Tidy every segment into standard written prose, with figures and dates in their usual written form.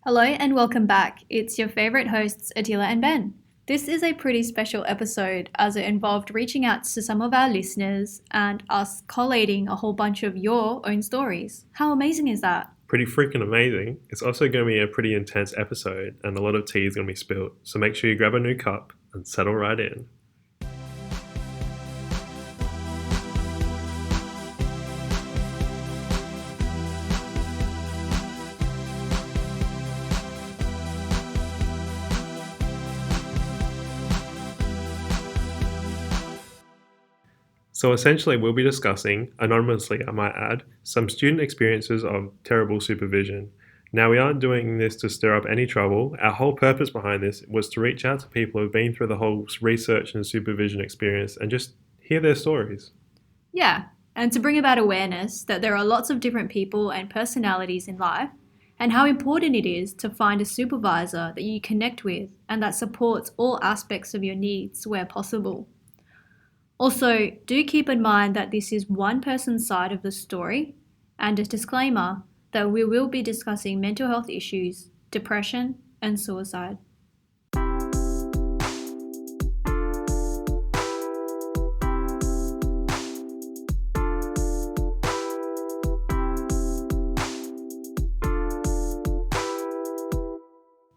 Hello and welcome back. It's your favourite hosts, Attila and Ben. This is a pretty special episode as it involved reaching out to some of our listeners and us collating a whole bunch of your own stories. How amazing is that? Pretty freaking amazing. It's also going to be a pretty intense episode and a lot of tea is going to be spilled. So make sure you grab a new cup and settle right in. So essentially, we'll be discussing, anonymously I might add, some student experiences of terrible supervision. Now, we aren't doing this to stir up any trouble. Our whole purpose behind this was to reach out to people who've been through the whole research and supervision experience and just hear their stories. Yeah, and to bring about awareness that there are lots of different people and personalities in life, and how important it is to find a supervisor that you connect with and that supports all aspects of your needs where possible. Also, do keep in mind that this is one person's side of the story, and a disclaimer that we will be discussing mental health issues, depression, and suicide.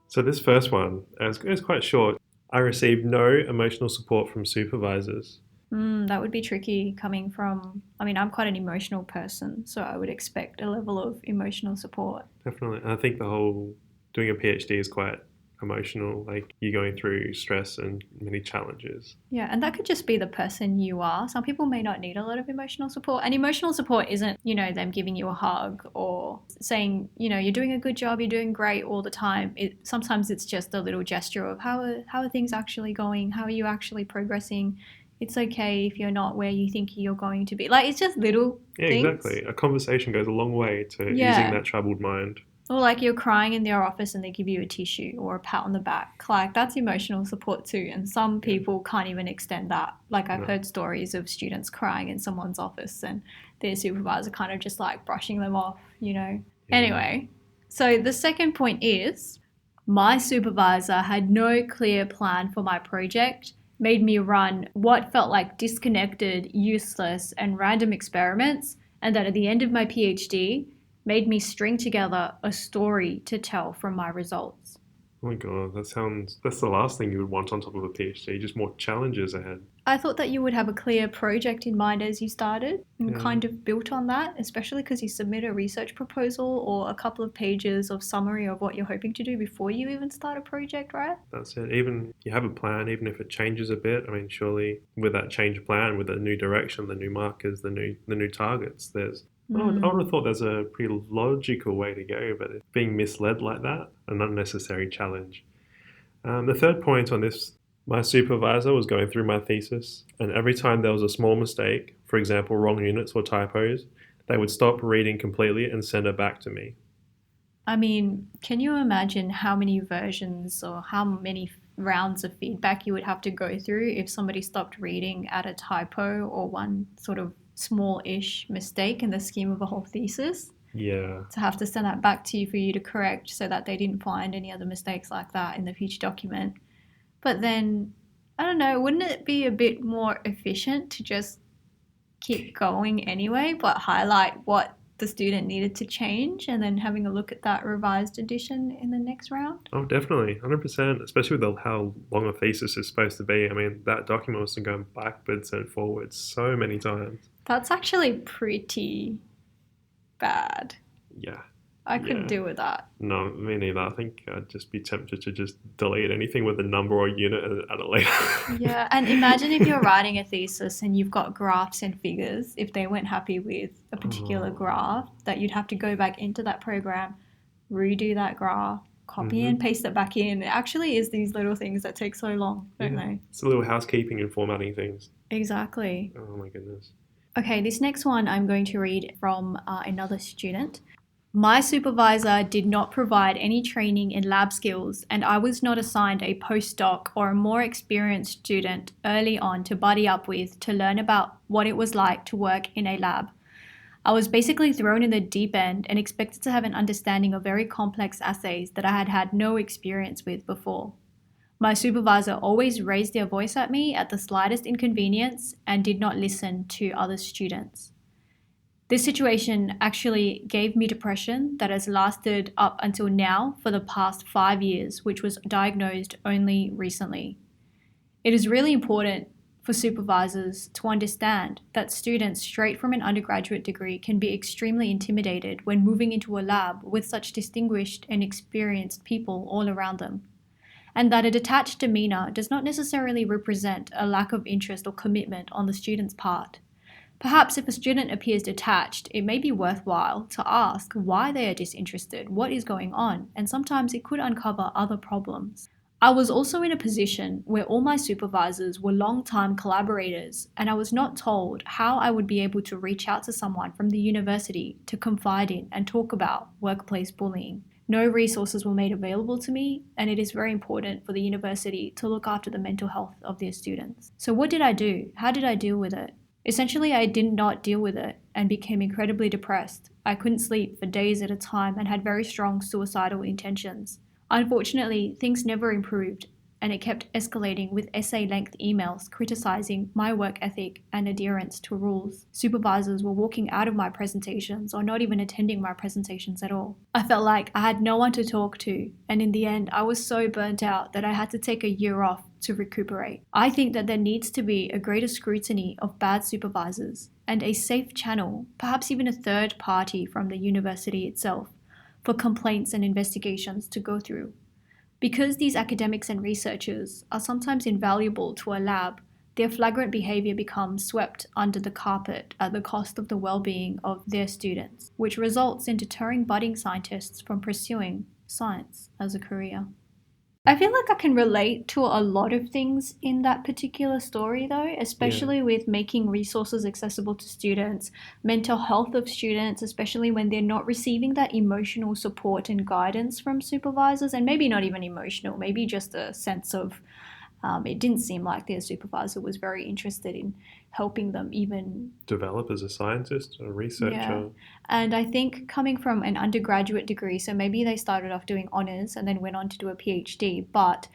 So this first one is quite short. I received no emotional support from supervisors. That would be tricky coming from, I'm quite an emotional person, so I would expect a level of emotional support. Definitely. And I think the whole doing a PhD is quite emotional, like you're going through stress and many challenges. Yeah, and that could just be the person you are. Some people may not need a lot of emotional support. And emotional support isn't, them giving you a hug or saying, you're doing a good job, you're doing great all the time. Sometimes it's just a little gesture of how are things actually going? How are you actually progressing? It's okay if you're not where you think you're going to be. Like, it's just little things. Yeah, exactly. A conversation goes a long way to easing that troubled mind. Or like you're crying in their office and they give you a tissue or a pat on the back. Like, that's emotional support too. And some people can't even extend that. Like, I've heard stories of students crying in someone's office and their supervisor kind of just like brushing them off, Yeah. Anyway, so the second point is my supervisor had no clear plan for my project, made me run what felt like disconnected, useless, and random experiments, and that at the end of my PhD, made me string together a story to tell from my results. Oh my god, that's the last thing you would want on top of a PhD, just more challenges ahead. I thought that you would have a clear project in mind as you started and kind of built on that, especially because you submit a research proposal or a couple of pages of summary of what you're hoping to do before you even start a project, right? That's it. Even you have a plan, even if it changes a bit, surely with that change plan, with the new direction, the new markers, the new targets, I would have thought there's a pretty logical way to go, but it's being misled like that, an unnecessary challenge. The third point on this, my supervisor was going through my thesis, and every time there was a small mistake, for example, wrong units or typos, they would stop reading completely and send it back to me. Can you imagine how many versions or how many rounds of feedback you would have to go through if somebody stopped reading at a typo or one sort of small-ish mistake in the scheme of a whole thesis? Yeah. To have to send that back to you for you to correct so that they didn't find any other mistakes like that in the future document. But then, I don't know, wouldn't it be a bit more efficient to just keep going anyway, but highlight what the student needed to change and then having a look at that revised edition in the next round? Oh, definitely, 100%, especially with how long a thesis is supposed to be. That document was going backwards and forwards so many times. That's actually pretty bad. Yeah. I couldn't deal with that. No, me neither. I think I'd just be tempted to just delete anything with a number or unit and add it later. Yeah, and imagine if you're writing a thesis and you've got graphs and figures, if they weren't happy with a particular graph, that you'd have to go back into that program, redo that graph, copy and paste it back in. It actually is these little things that take so long, don't they? It's a little housekeeping and formatting things. Exactly. Oh my goodness. Okay, this next one I'm going to read from another student. My supervisor did not provide any training in lab skills, and I was not assigned a postdoc or a more experienced student early on to buddy up with to learn about what it was like to work in a lab. I was basically thrown in the deep end and expected to have an understanding of very complex assays that I had had no experience with before. My supervisor always raised their voice at me at the slightest inconvenience and did not listen to other students. This situation actually gave me depression that has lasted up until now for the past 5 years, which was diagnosed only recently. It is really important for supervisors to understand that students straight from an undergraduate degree can be extremely intimidated when moving into a lab with such distinguished and experienced people all around them, and that a detached demeanor does not necessarily represent a lack of interest or commitment on the student's part. Perhaps if a student appears detached, it may be worthwhile to ask why they are disinterested, what is going on, and sometimes it could uncover other problems. I was also in a position where all my supervisors were long-time collaborators, and I was not told how I would be able to reach out to someone from the university to confide in and talk about workplace bullying. No resources were made available to me, and it is very important for the university to look after the mental health of their students. So what did I do? How did I deal with it? Essentially, I did not deal with it and became incredibly depressed. I couldn't sleep for days at a time and had very strong suicidal intentions. Unfortunately, things never improved, and it kept escalating with essay-length emails criticizing my work ethic and adherence to rules. Supervisors were walking out of my presentations or not even attending my presentations at all. I felt like I had no one to talk to, and in the end, I was so burnt out that I had to take a year off to recuperate. I think that there needs to be a greater scrutiny of bad supervisors and a safe channel, perhaps even a third party from the university itself, for complaints and investigations to go through. Because these academics and researchers are sometimes invaluable to a lab, their flagrant behavior becomes swept under the carpet at the cost of the well-being of their students, which results in deterring budding scientists from pursuing science as a career. I feel like I can relate to a lot of things in that particular story though, especially with making resources accessible to students, mental health of students, especially when they're not receiving that emotional support and guidance from supervisors, and maybe not even emotional, maybe just a sense of it didn't seem like their supervisor was very interested in helping them even Develop as a scientist or researcher. yeah. And I think coming from an undergraduate degree, so maybe they started off doing honours and then went on to do a PhD, but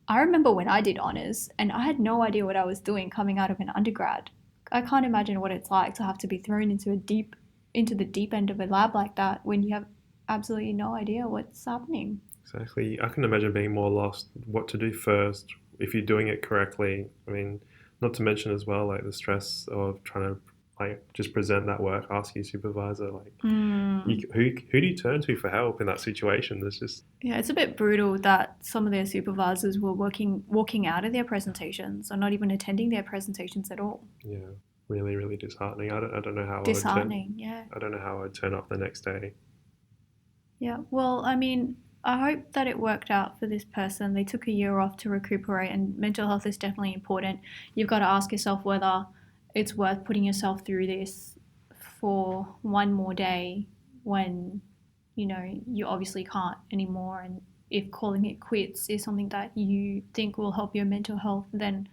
I remember when I did honours and I had no idea what I was doing coming out of an undergrad. I can't imagine what it's like to have to be thrown into the deep end of a lab like that when you have absolutely no idea what's happening. Exactly. I can imagine being more lost, what to do first, if you're doing it correctly. I mean, not to mention as well, like the stress of trying to like just present that work, ask your supervisor, like who do you turn to for help in that situation? There's just Yeah, it's a bit brutal that some of their supervisors were walking out of their presentations or not even attending their presentations at all. yeah, really, really disheartening. I don't know how Disheartening, yeah. I don't know how I'd turn up the next day. Yeah, well, I mean, I hope that it worked out for this person. They took a year off to recuperate, and mental health is definitely important. You've got to ask yourself whether it's worth putting yourself through this for one more day when, you obviously can't anymore. And if calling it quits is something that you think will help your mental health, then,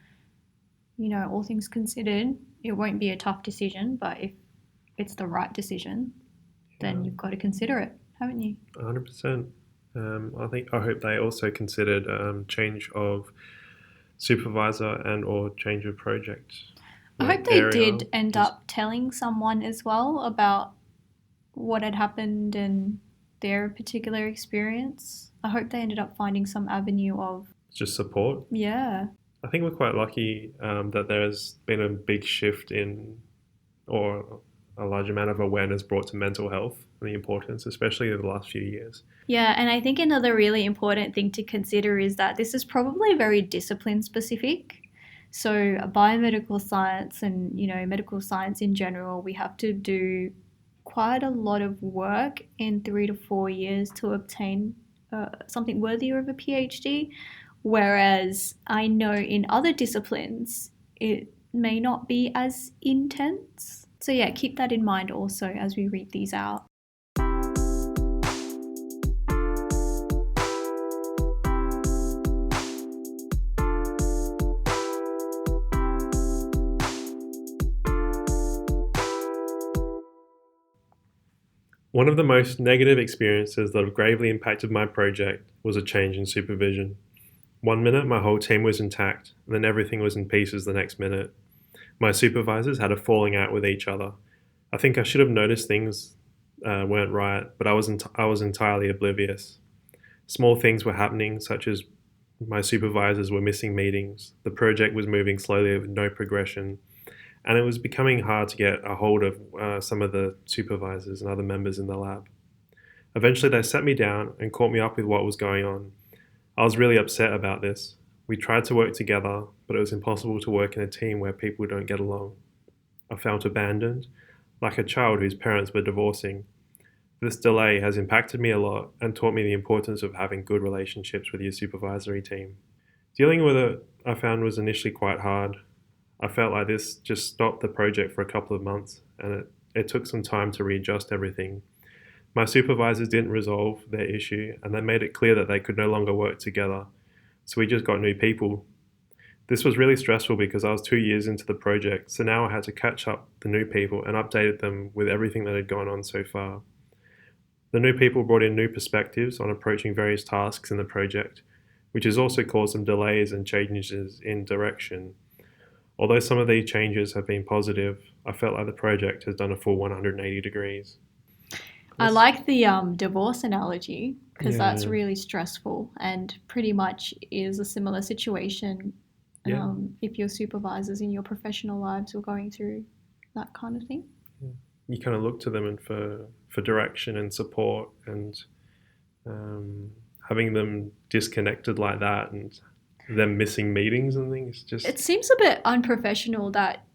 all things considered, it won't be a tough decision. But if it's the right decision, then you've got to consider it, haven't you? 100%. I hope they also considered change of supervisor and or change of project. I hope they did end up telling someone as well about what had happened and their particular experience. I hope they ended up finding some avenue of just support. Yeah. I think we're quite lucky that there's been a big shift in, or a large amount of awareness brought to mental health and the importance, especially in the last few years. Yeah, and I think another really important thing to consider is that this is probably very discipline specific. So biomedical science and, medical science in general, we have to do quite a lot of work in 3 to 4 years to obtain something worthy of a PhD. Whereas I know in other disciplines, it may not be as intense. So yeah, keep that in mind also as we read these out. One of the most negative experiences that have gravely impacted my project was a change in supervision. One minute, my whole team was intact, and then everything was in pieces the next minute. My supervisors had a falling out with each other. I think I should have noticed things weren't right, but I was entirely oblivious. Small things were happening, such as my supervisors were missing meetings, the project was moving slowly with no progression, and it was becoming hard to get a hold of some of the supervisors and other members in the lab. Eventually, they sat me down and caught me up with what was going on. I was really upset about this. We tried to work together, but it was impossible to work in a team where people don't get along. I felt abandoned, like a child whose parents were divorcing. This delay has impacted me a lot and taught me the importance of having good relationships with your supervisory team. Dealing with it, I found, was initially quite hard. I felt like this just stopped the project for a couple of months, and it took some time to readjust everything. My supervisors didn't resolve their issue, and they made it clear that they could no longer work together, so we just got new people. This was really stressful because I was 2 years into the project, so now I had to catch up the new people and updated them with everything that had gone on so far. The new people brought in new perspectives on approaching various tasks in the project, which has also caused some delays and changes in direction. Although some of these changes have been positive, I felt like the project has done a full 180 degrees. I like the divorce analogy because that's Yeah. really stressful and pretty much is a similar situation Yeah. if your supervisors in your professional lives were going through that kind of thing. You kind of look to them and for direction and support, and having them disconnected like that and them missing meetings and things just It seems a bit unprofessional that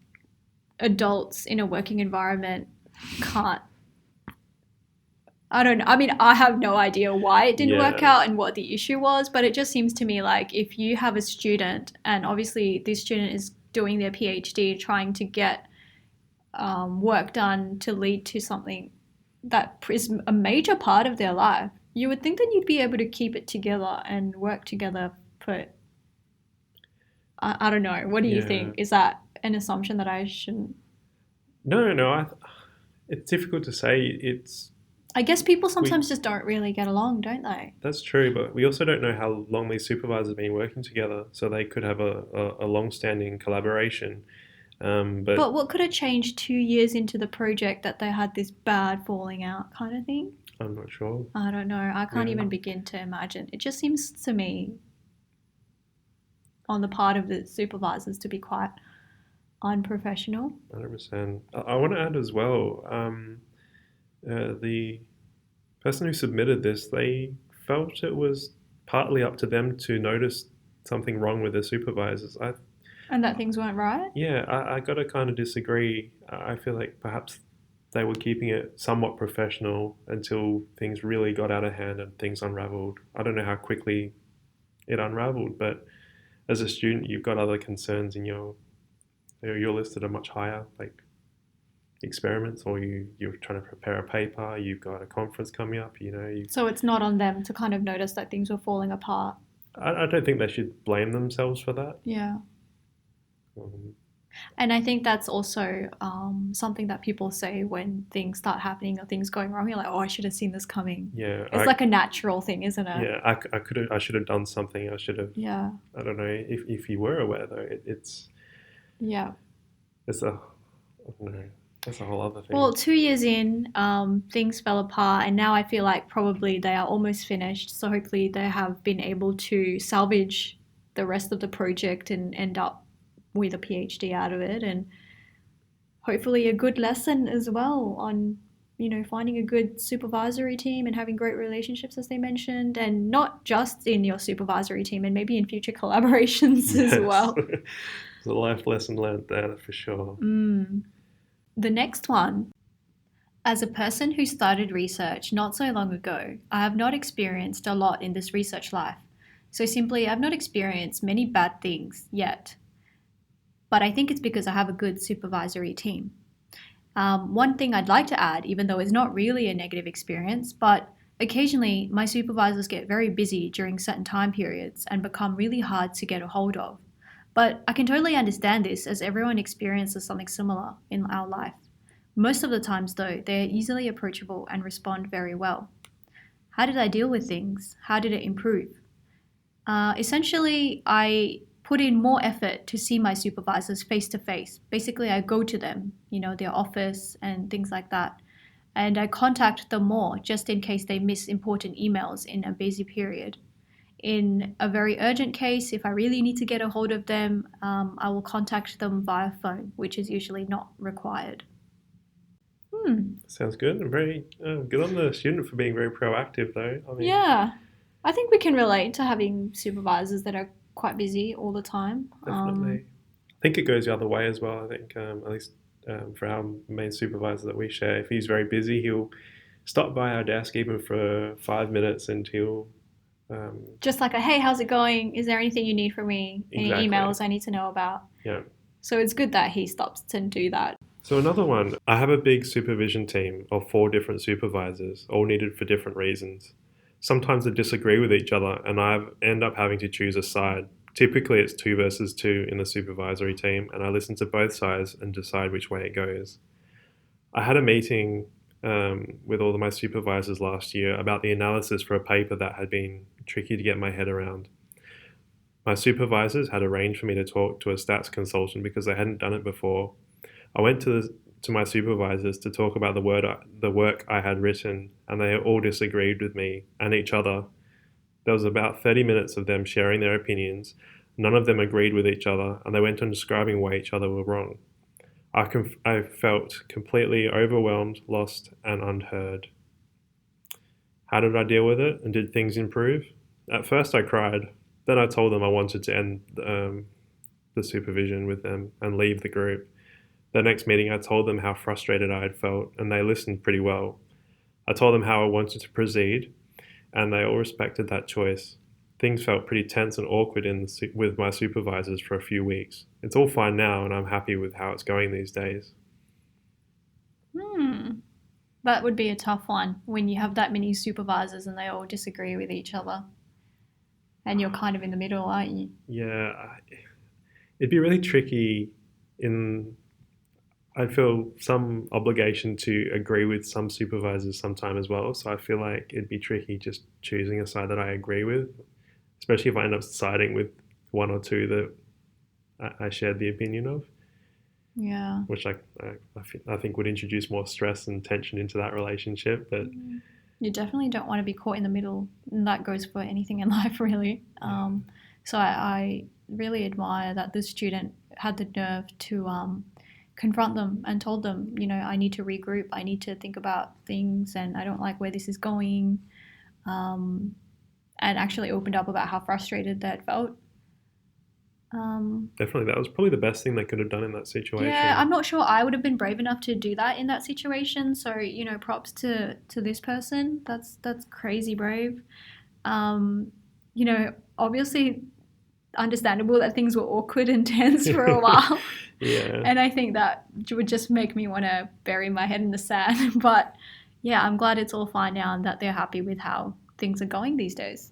adults in a working environment can't. I don't know. I mean, I have no idea why it didn't work yeah out and what the issue was, but it just seems to me like if you have a student, and obviously this student is doing their PhD, trying to get work done to lead to something that is a major part of their life, you would think that you'd be able to keep it together and work together for. I don't know. What do you yeah think? Is that an assumption that I shouldn't? no, it's difficult to say. I guess people We sometimes just don't really get along, don't they? That's true, but we also don't know how long these supervisors have been working together, so they could have a long-standing collaboration. But But what could have changed 2 years into the project that they had this bad falling out kind of thing? I'm not sure. I don't know. I can't Yeah. even begin to imagine. It just seems to me, on the part of the supervisors, to be quite unprofessional. 100%. I want to add as well, the person who submitted this, they felt it was partly up to them to notice something wrong with their supervisors. And that things weren't right? I got to kind of disagree. I feel like perhaps they were keeping it somewhat professional until things really got out of hand and things unraveled. I don't know how quickly it unraveled, but as a student, you've got other concerns in your list that are much higher, like experiments, or you're trying to prepare a paper, you've got a conference coming up, So it's not on them to kind of notice that things were falling apart. I don't think they should blame themselves for that. Yeah. Um, And I think that's also something that people say when things start happening or things going wrong. You're like, oh, I should have seen this coming. yeah, It's like a natural thing, isn't it? yeah, I should have done something. I should have. Yeah. I don't know if you were aware though. Yeah. It's a I don't know. That's a whole other thing. Well, 2 years in, things fell apart, and now I feel like probably they are almost finished. So hopefully they have been able to salvage the rest of the project and end up with a PhD out of it, and hopefully a good lesson as well on finding a good supervisory team and having great relationships, as they mentioned, and not just in your supervisory team, and maybe in future collaborations as well. It's a life lesson learned there for sure. The next one. As a person who started research not so long ago, I have not experienced a lot in this research life. So simply, I've not experienced many bad things yet. But I think it's because I have a good supervisory team. One thing I'd like to add, even though it's not really a negative experience, but occasionally my supervisors get very busy during certain time periods and become really hard to get a hold of. But I can totally understand this, as everyone experiences something similar in our life. Most of the times, though, they are easily approachable and respond very well. How did I deal with things? How did it improve? Essentially, I put in more effort to see my supervisors face to face. Basically, I go to them, their office and things like that. And I contact them more just in case they miss important emails in a busy period. In a very urgent case, if I really need to get a hold of them, I will contact them via phone, which is usually not required. Sounds good. And very good on the student for being very proactive, though. I mean, Yeah, I think we can relate to having supervisors that are quite busy all the time. definitely. I think it goes the other way as well. I think at least for our main supervisor that we share, if he's very busy, he'll stop by our desk even for 5 minutes, and he'll Just like hey, how's it going? Is there anything you need from me? Any exactly. emails I need to know about? Yeah. So it's good that he stops to do that. So another one, I have a big supervision team of 4 different supervisors, all needed for different reasons. Sometimes they disagree with each other, and I end up having to choose a side. Typically, it's 2 versus 2 in the supervisory team, and I listen to both sides and decide which way it goes. I had a meeting with all of my supervisors last year about the analysis for a paper that had been tricky to get my head around. My supervisors had arranged for me to talk to a stats consultant because they hadn't done it before. I went to my supervisors to talk about the work I had written, and they all disagreed with me and each other. There was about 30 minutes of them sharing their opinions. None of them agreed with each other, and they went on describing why each other were wrong. I felt completely overwhelmed, lost, and unheard. How did I deal with it, and did things improve? At first I cried. Then I told them I wanted to end the supervision with them and leave the group. The next meeting I told them how frustrated I had felt, and they listened pretty well. I told them how I wanted to proceed, and they all respected that choice. Things felt pretty tense and awkward with my supervisors for a few weeks. It's all fine now, and I'm happy with how it's going these days. That would be a tough one when you have that many supervisors and they all disagree with each other. And you're kind of in the middle, aren't you? Yeah, it'd be really tricky I feel some obligation to agree with some supervisors sometime as well. So I feel like it'd be tricky just choosing a side that I agree with, especially if I end up siding with 1 or 2 that I shared the opinion of. Yeah. Which I think would introduce more stress and tension into that relationship. But you definitely don't want to be caught in the middle, and that goes for anything in life, really. So I really admire that this student had the nerve to confront them and told them, I need to regroup, I need to think about things, and I don't like where this is going, and actually opened up about how frustrated they had felt. Definitely, that was probably the best thing they could have done in that situation. Yeah, I'm not sure I would have been brave enough to do that in that situation. So, props to this person. That's crazy brave. Obviously understandable that things were awkward and tense for a while. Yeah. And I think that would just make me want to bury my head in the sand. But yeah, I'm glad it's all fine now and that they're happy with how things are going these days.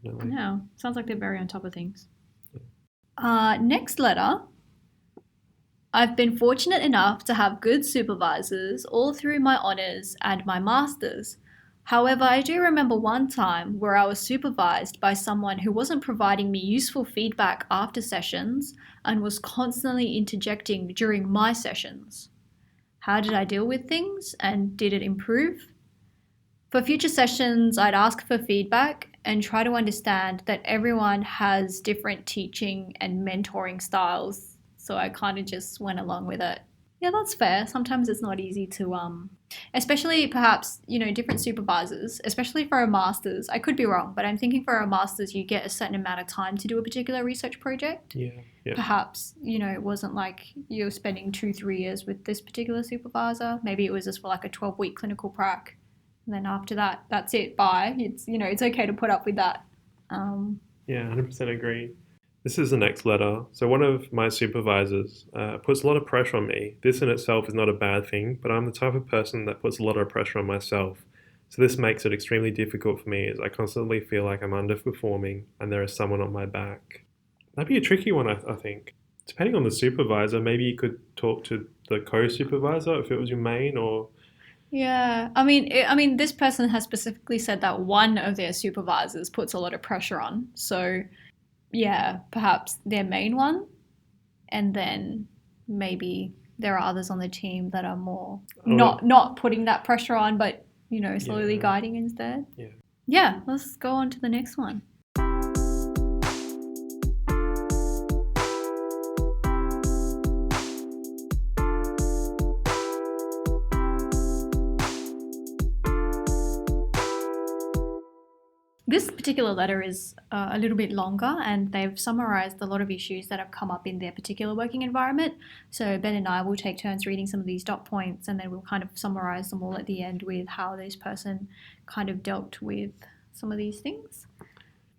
Definitely. Yeah, sounds like they're very on top of things. Next letter. I've been fortunate enough to have good supervisors all through my honours and my masters. However, I do remember one time where I was supervised by someone who wasn't providing me useful feedback after sessions and was constantly interjecting during my sessions. How did I deal with things, and did it improve? For future sessions, I'd ask for feedback and try to understand that everyone has different teaching and mentoring styles, so I kind of just went along with it. Yeah, that's fair. Sometimes it's not easy to, especially perhaps, different supervisors, especially for a master's. I could be wrong, but I'm thinking for a master's, you get a certain amount of time to do a particular research project. Yeah. Perhaps, it wasn't like you're spending 2-3 years with this particular supervisor. Maybe it was just for like a 12-week clinical prac. And then after that, that's it. Bye. It's okay to put up with that. Yeah, 100% agree. This is the next letter. So one of my supervisors puts a lot of pressure on me. This in itself is not a bad thing, but I'm the type of person that puts a lot of pressure on myself. So this makes it extremely difficult for me as I constantly feel like I'm underperforming and there is someone on my back. That'd be a tricky one, I think. Depending on the supervisor, maybe you could talk to the co-supervisor if it was your main, or Yeah, I mean, this person has specifically said that one of their supervisors puts a lot of pressure on. So, yeah, perhaps their main one, and then maybe there are others on the team that are more oh, not putting that pressure on, but slowly yeah, guiding instead. yeah. Yeah, let's go on to the next one. This particular letter is a little bit longer, and they've summarized a lot of issues that have come up in their particular working environment. So Ben and I will take turns reading some of these dot points, and then we'll kind of summarize them all at the end with how this person kind of dealt with some of these things.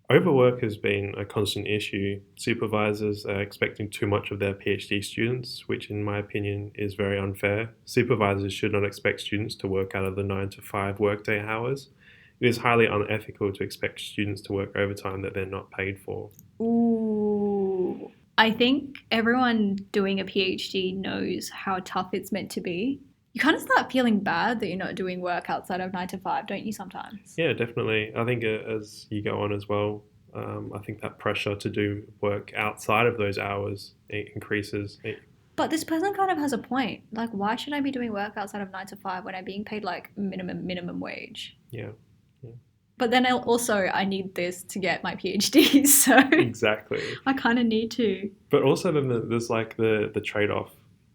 Overwork has been a constant issue. Supervisors are expecting too much of their PhD students, which in my opinion is very unfair. Supervisors should not expect students to work out of the 9 to 5 workday hours. It is highly unethical to expect students to work overtime that they're not paid for. Ooh. I think everyone doing a PhD knows how tough it's meant to be. You kind of start feeling bad that you're not doing work outside of 9 to 5, don't you, sometimes? Yeah, definitely. I think as you go on as well, I think that pressure to do work outside of those hours increases. But this person kind of has a point. Like, why should I be doing work outside of 9 to 5 when I'm being paid like minimum wage? Yeah. But then also I need this to get my PhD, so Exactly. I kind of need to. But also then there's like the trade-off.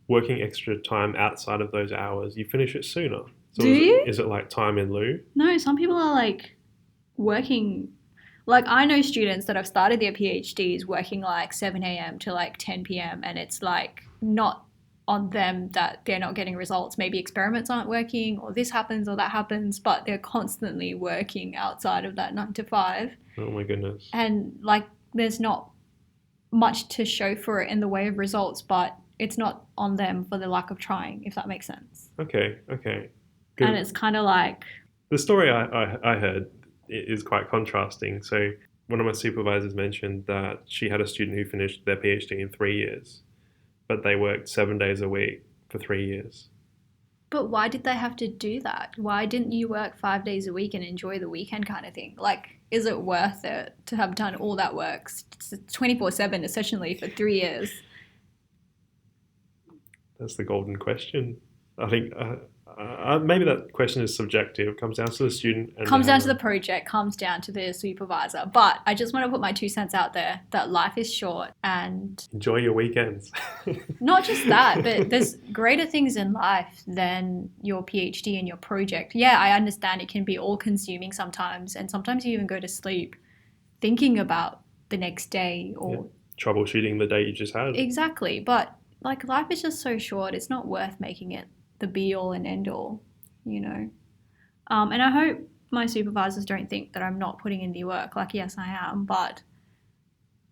Working extra time outside of those hours, you finish it sooner. So Do you? Is it like time in lieu? No, some people are like working. Like, I know students that have started their PhDs working like 7 a.m. to like 10 p.m. and it's like not on them that they're not getting results. Maybe experiments aren't working, or this happens or that happens, but they're constantly working outside of that 9 to 5. Oh my goodness. And like, there's not much to show for it in the way of results, but it's not on them for the lack of trying, if that makes sense. Okay. Good. And it's kind of like, the story I heard is quite contrasting. So one of my supervisors mentioned that she had a student who finished their PhD in 3 years, but they worked 7 days a week for 3 years. But why did they have to do that? Why didn't you work 5 days a week and enjoy the weekend kind of thing? Like, is it worth it to have done all that work 24/7 essentially for 3 years? That's the golden question. I think maybe that question is subjective. It comes down to the student. And comes down to the project, comes down to the supervisor. But I just want to put my 2 cents out there that life is short and... enjoy your weekends. Not just that, but there's greater things in life than your PhD and your project. Yeah, I understand it can be all-consuming sometimes, and sometimes you even go to sleep thinking about the next day or... troubleshooting the day you just had. Exactly, but like, life is just so short, it's not worth making it the be-all and end-all, And I hope my supervisors don't think that I'm not putting in the work. Like, yes, I am, but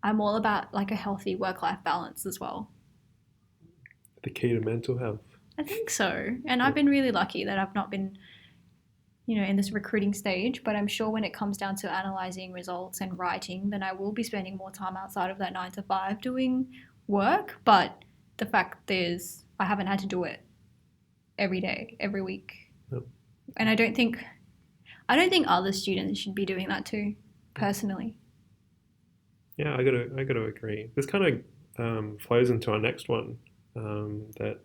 I'm all about like a healthy work-life balance as well. The key to mental health. I think so. And I've been really lucky that I've not been, in this recruiting stage, but I'm sure when it comes down to analysing results and writing, then I will be spending more time outside of that 9 to 5 doing work. But the fact is, I haven't had to do it every day, every week. Yep. And I don't think other students should be doing that too, personally. Yeah, I gotta agree. This kind of flows into our next one, that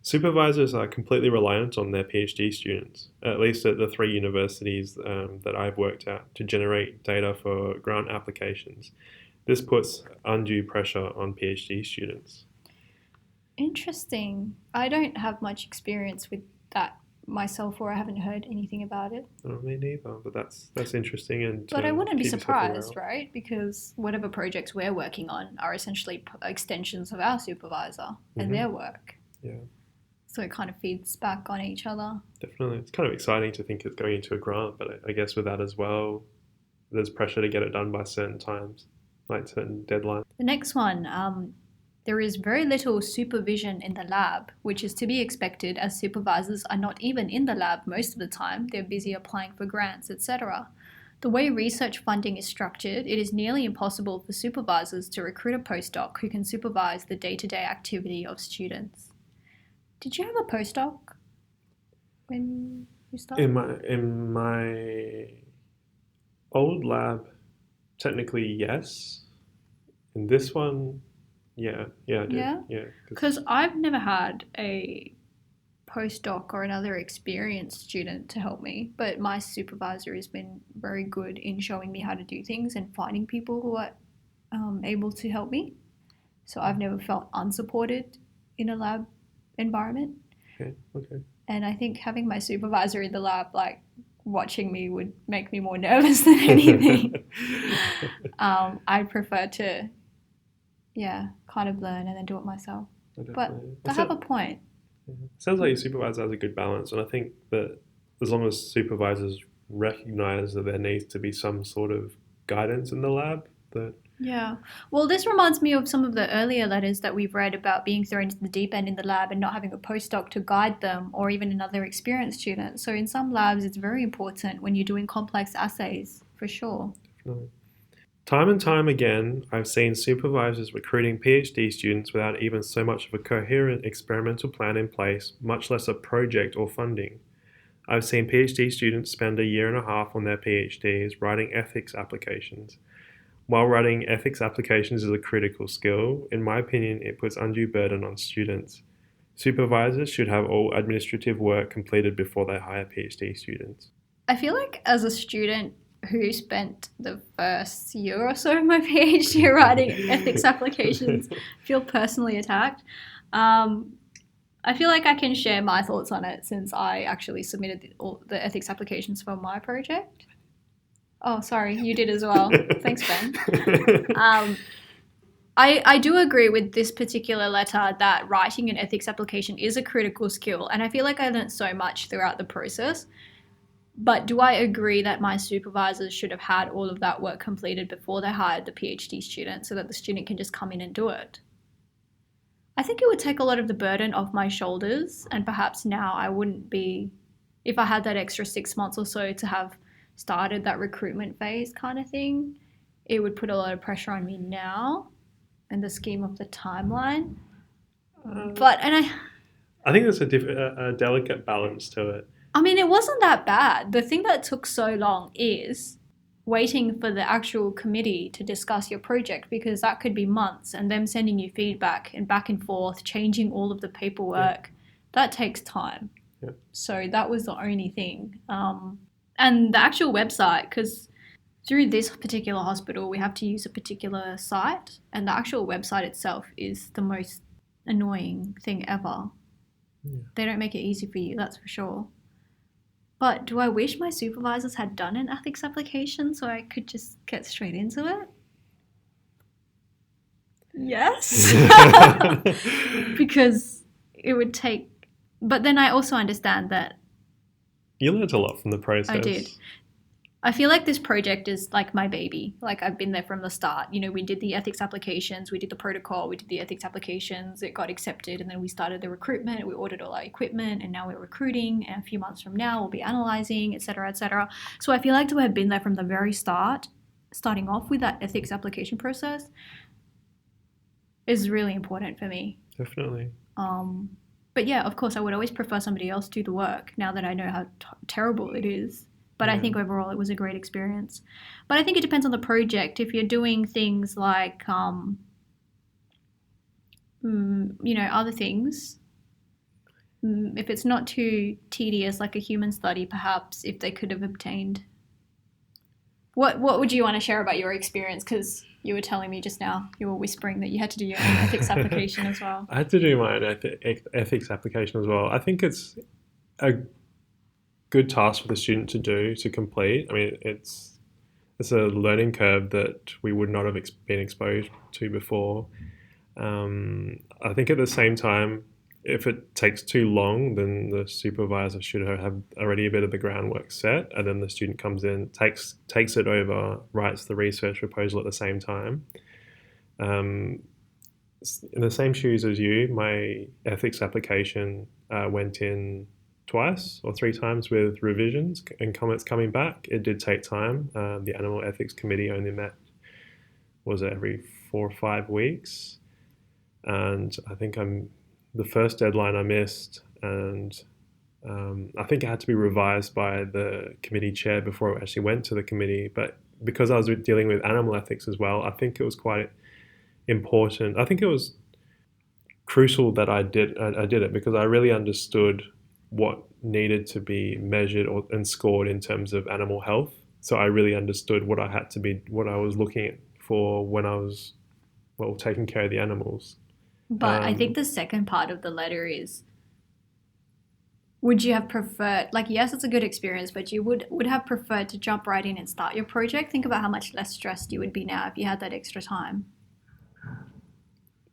supervisors are completely reliant on their PhD students, at least at the 3 universities that I've worked at, to generate data for grant applications. This puts undue pressure on PhD students. Interesting. I don't have much experience with that myself, or I haven't heard anything about it. Oh, me neither, but that's interesting. And but I wouldn't be surprised, right? Because whatever projects we're working on are essentially extensions of our supervisor and their work. Yeah. So it kind of feeds back on each other. Definitely. It's kind of exciting to think it's going into a grant, but I guess with that as well, there's pressure to get it done by certain times, like certain deadlines. The next one, there is very little supervision in the lab, which is to be expected as supervisors are not even in the lab most of the time. They're busy applying for grants, etc. The way research funding is structured, it is nearly impossible for supervisors to recruit a postdoc who can supervise the day-to-day activity of students. Did you have a postdoc when you started? In my old lab, technically yes. In this one, yeah, I did. Yeah? Yeah, Because I've never had a postdoc or another experienced student to help me, but my supervisor has been very good in showing me how to do things and finding people who are able to help me. So I've never felt unsupported in a lab environment. okay. And I think having my supervisor in the lab, like watching me, would make me more nervous than anything. I'd prefer to, yeah, kind of learn and then do it myself. But they have a point. Sounds like your supervisor has a good balance, and I think that as long as supervisors recognize that there needs to be some sort of guidance in the lab, that Yeah. Well, this reminds me of some of the earlier letters that we've read about being thrown into the deep end in the lab and not having a postdoc to guide them or even another experienced student. So in some labs, it's very important when you're doing complex assays, for sure. definitely. Time and time again, I've seen supervisors recruiting PhD students without even so much of a coherent experimental plan in place, much less a project or funding. I've seen PhD students spend a year and a half on their PhDs writing ethics applications. While writing ethics applications is a critical skill, in my opinion, it puts undue burden on students. Supervisors should have all administrative work completed before they hire PhD students. I feel like as a student who spent the first year or so of my PhD writing ethics applications, feel personally attacked. I feel like I can share my thoughts on it since I actually submitted all the ethics applications for my project. Oh, sorry, you did as well. Thanks, Ben. I do agree with this particular letter that writing an ethics application is a critical skill, and I feel like I learned so much throughout the process. But do I agree that my supervisors should have had all of that work completed before they hired the PhD student so that the student can just come in and do it? I think it would take a lot of the burden off my shoulders, and perhaps now I wouldn't be, if I had that extra 6 months or so to have started that recruitment phase kind of thing, it would put a lot of pressure on me now in the scheme of the timeline. I think there's a delicate balance to it. I mean, it wasn't that bad. The thing that took so long is waiting for the actual committee to discuss your project, because that could be months, and them sending you feedback and back and forth, changing all of the paperwork. That takes time. So that was the only thing. And the actual website, because through this particular hospital, we have to use a particular site, and the actual website itself is the most annoying thing ever. They don't make it easy for you, that's for sure. But do I wish my supervisors had done an ethics application so I could just get straight into it? Yes. Because it would take... But then I also understand that... You learned a lot from the process. I did. I feel like this project is like my baby. Like, I've been there from the start. You know, we did the ethics applications, we did the protocol, we did the ethics applications, it got accepted, and then we started the recruitment, we ordered all our equipment, and now we're recruiting, and a few months from now we'll be analysing, etc., etc. So I feel like to have been there from the very start, starting off with that ethics application process, is really important for me. Definitely. But yeah, of course, I would always prefer somebody else do the work now that I know how terrible it is. But I think overall it was a great experience. But I think it depends on the project. If you're doing things like, other things, if it's not too tedious, like a human study, perhaps if they could have obtained. What would you want to share about your experience? Because you were telling me just now, you were whispering that you had to do your own ethics application as well. I had to do my own ethics application as well. I think it's a good task for the student to complete. I mean, it's a learning curve that we would not have been exposed to before. I think at the same time, if it takes too long, then the supervisor should have already a bit of the groundwork set, and then the student comes in, takes it over, writes the research proposal at the same time. In the same shoes as you, my ethics application went in twice or three times with revisions and comments coming back. It did take time. The Animal Ethics Committee only met, was it every 4 or 5 weeks? And I think the first deadline I missed, and I think it had to be revised by the committee chair before it actually went to the committee. But because I was dealing with animal ethics as well, I think it was quite important. I think it was crucial that I did it because I really understood what needed to be measured and scored in terms of animal health. So I really understood what I was looking at for when I was, well, taking care of the animals. But I think the second part of the letter is, would you have preferred, like, yes, it's a good experience, but you would have preferred to jump right in and start your project? Think about how much less stressed you would be now if you had that extra time.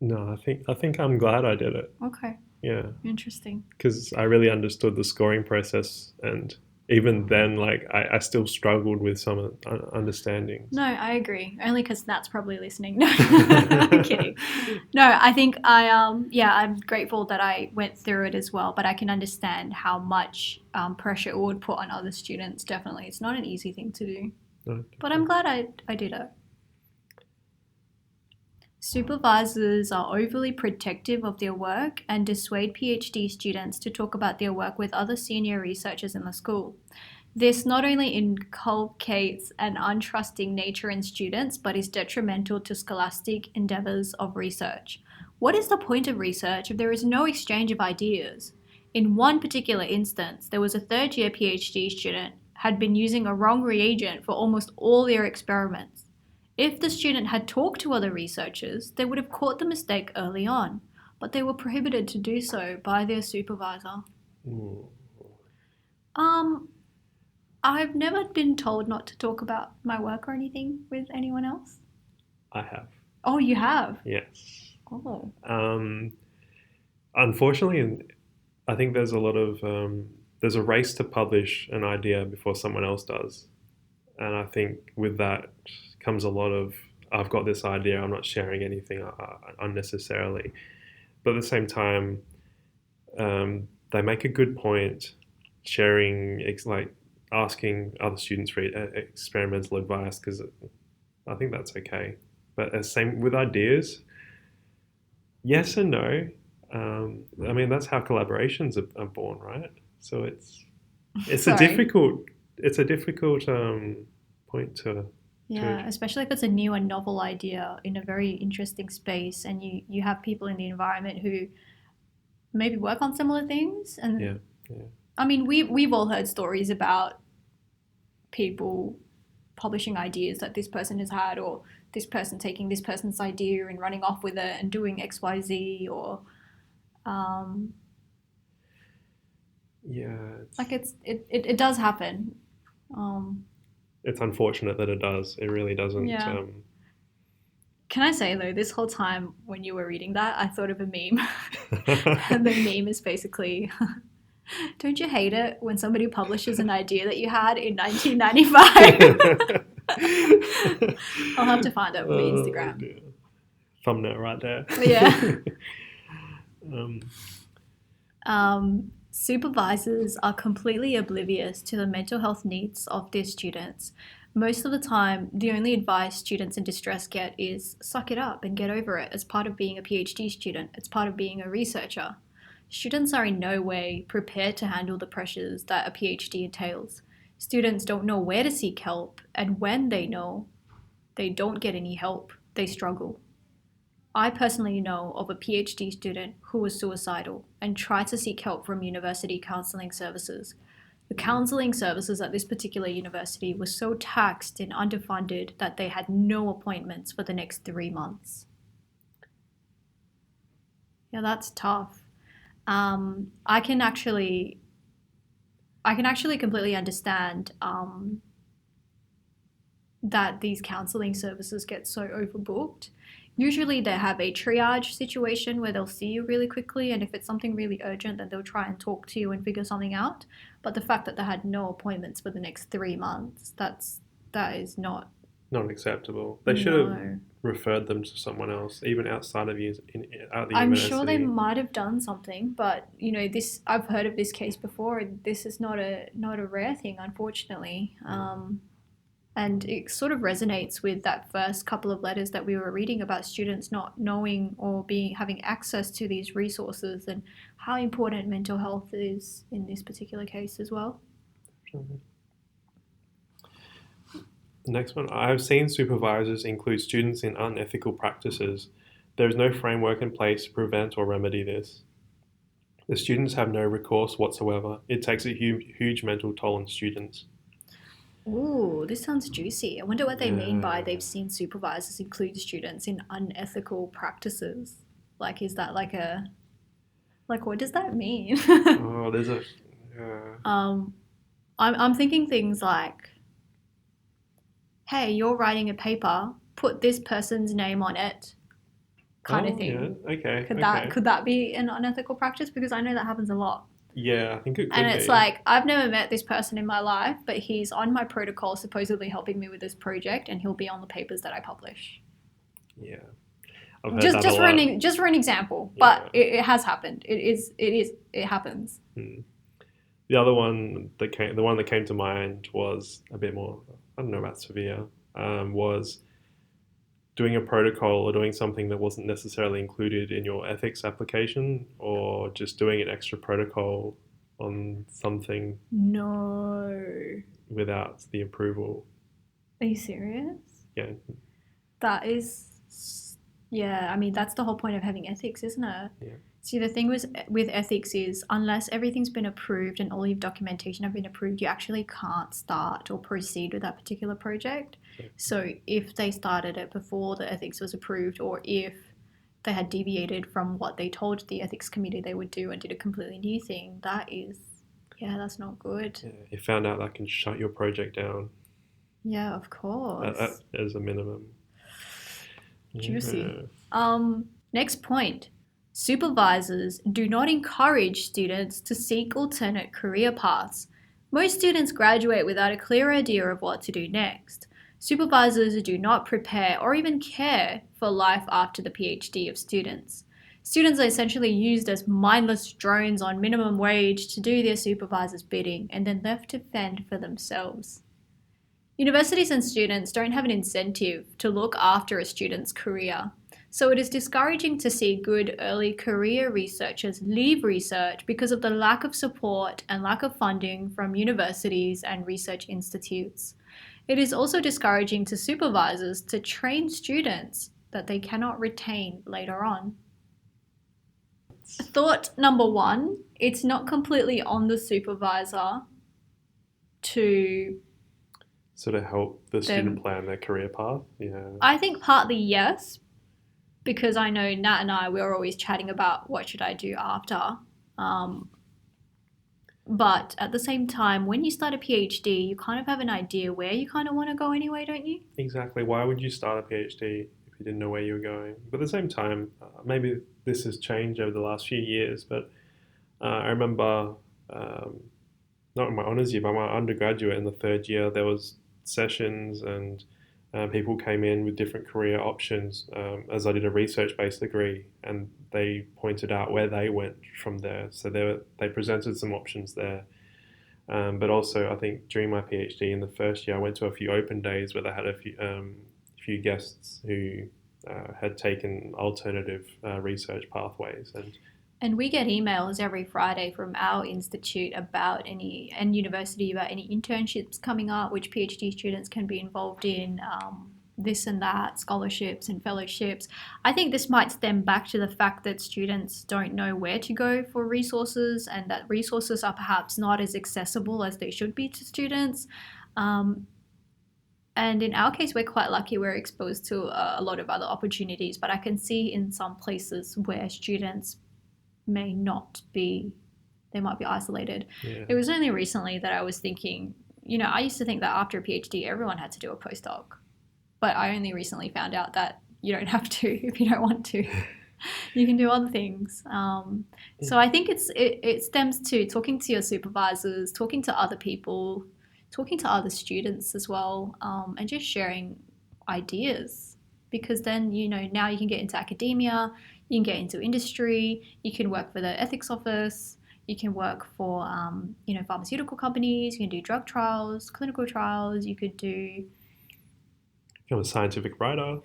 No, I think I'm glad I did it. Okay, Yeah, interesting. because I really understood the scoring process, and even then, like I still struggled with some understandings. No, I agree. Only because Nat's probably listening. No, I'm kidding. No, I think I'm grateful that I went through it as well, but I can understand how much pressure it would put on other students. Definitely, it's not an easy thing to do. No, But I'm glad I did it. Supervisors are overly protective of their work and dissuade PhD students to talk about their work with other senior researchers in the school. This not only inculcates an untrusting nature in students, but is detrimental to scholastic endeavors of research. What is the point of research if there is no exchange of ideas? In one particular instance, there was a third-year PhD student had been using a wrong reagent for almost all their experiments. If the student had talked to other researchers, they would have caught the mistake early on, but they were prohibited to do so by their supervisor. Ooh. I've never been told not to talk about my work or anything with anyone else. I have. Oh, you have? Yes. Oh. Unfortunately, I think there's a lot of there's a race to publish an idea before someone else does, and I think with that comes a lot of, I've got this idea, I'm not sharing anything unnecessarily. But at the same time, they make a good point sharing, like asking other students for experimental advice, because I think that's okay. But same with ideas, yes and no. I mean, that's how collaborations are born, right? So it's a difficult point to. Yeah, especially if it's a new and novel idea in a very interesting space, and you have people in the environment who maybe work on similar things. And Yeah. I mean, we've all heard stories about people publishing ideas that this person has had, or this person taking this person's idea and running off with it and doing XYZ, or Yeah. like it does happen. It's unfortunate that it does. It really doesn't. Yeah. Can I say though, this whole time when you were reading that, I thought of a meme. And the meme is basically, don't you hate it when somebody publishes an idea that you had in 1995? I'll have to find it for Instagram. Dear. Thumbnail right there. Yeah. Supervisors are completely oblivious to the mental health needs of their students. Most of the time, the only advice students in distress get is suck it up and get over it. It's part of being a PhD student. It's part of being a researcher. Students are in no way prepared to handle the pressures that a PhD entails. Students don't know where to seek help, and when they know, they don't get any help. They struggle. I personally know of a PhD student who was suicidal and tried to seek help from university counselling services. The counselling services at this particular university were so taxed and underfunded that they had no appointments for the next 3 months. Yeah, that's tough. I can actually completely understand that these counselling services get so overbooked. Usually they have a triage situation where they'll see you really quickly, and if it's something really urgent, then they'll try and talk to you and figure something out. But the fact that they had no appointments for the next 3 months, that is not Not acceptable. They should have No. referred them to someone else, even outside of at the I'm sure they university. might have done something, but this I've heard of this case before. And this is not a rare thing, unfortunately. And it sort of resonates with that first couple of letters that we were reading about students not knowing or being having access to these resources and how important mental health is in this particular case as well. The next one, I have seen supervisors include students in unethical practices. There is no framework in place to prevent or remedy this. The students have no recourse whatsoever. It takes a huge mental toll on students. Ooh, this sounds juicy. I wonder what they mean by Yeah. they've seen supervisors include students in unethical practices. Like, is that like what does that mean? Oh, there's a. Yeah. I'm thinking things like, hey, you're writing a paper, put this person's name on it, kind of Oh, yeah. thing. Okay. Could that Okay. could that be an unethical practice? Because I know that happens a lot. Yeah, I think it And could it's be. like, I've never met this person in my life, but he's on my protocol, supposedly helping me with this project, and he'll be on the papers that I publish. Yeah. I've heard Just that a just for lot. just for an example, but Yeah. it has happened. It happens. Hmm. The other one the one that came to mind was a bit more, I don't know about severe, was doing a protocol or doing something that wasn't necessarily included in your ethics application, or just doing an extra protocol on something No. without the approval. Are you serious? Yeah, That is, yeah, I mean, that's the whole point of having ethics, isn't it? yeah, See, the thing with ethics is unless everything's been approved and all your documentation have been approved, you actually can't start or proceed with that particular project. yeah. So if they started it before the ethics was approved, or if they had deviated from what they told the ethics committee they would do and did a completely new thing, yeah, that's not good. Yeah. You found out that can shut your project down Yeah, of course. as a minimum. Juicy. Yeah. Next point. Supervisors do not encourage students to seek alternate career paths. Most students graduate without a clear idea of what to do next. Supervisors do not prepare or even care for life after the PhD of students. Students are essentially used as mindless drones on minimum wage to do their supervisor's bidding and then left to fend for themselves. Universities and students don't have an incentive to look after a student's career, so it is discouraging to see good early career researchers leave research because of the lack of support and lack of funding from universities and research institutes. It is also discouraging to supervisors to train students that they cannot retain later on. Thought number one, it's not completely on the supervisor to Sort of help the student them. plan their career path. Yeah. I think partly yes, because I know Nat and I, we're always chatting about what should I do after. Um, but at the same time, when you start a PhD, you kind of have an idea where you kind of want to go anyway, don't you? Exactly. Why would you start a PhD if you didn't know where you were going? But at the same time, maybe this has changed over the last few years, but I remember, not in my honours year, but my undergraduate in the third year, there was sessions and people came in with different career options as I did a research-based degree, and they pointed out where they went from there. So they presented some options there. But also, I think during my PhD in the first year, I went to a few open days where they had a few guests who had taken alternative research pathways. And we get emails every Friday from our institute and university about any internships coming up, which PhD students can be involved in, this and that, scholarships and fellowships. I think this might stem back to the fact that students don't know where to go for resources and that resources are perhaps not as accessible as they should be to students. And in our case, we're quite lucky. We're exposed to a lot of other opportunities, but I can see in some places where students may not be, they might be isolated. Yeah. It was only recently that I was thinking, I used to think that after a PhD, everyone had to do a postdoc. But I only recently found out that you don't have to if you don't want to. You can do other things. So I think it stems to talking to your supervisors, talking to other people, talking to other students as well, and just sharing ideas, because then, now you can get into academia, you can get into industry, you can work for the ethics office, you can work for, pharmaceutical companies, you can do drug trials, clinical trials, you could do Become a scientific writer.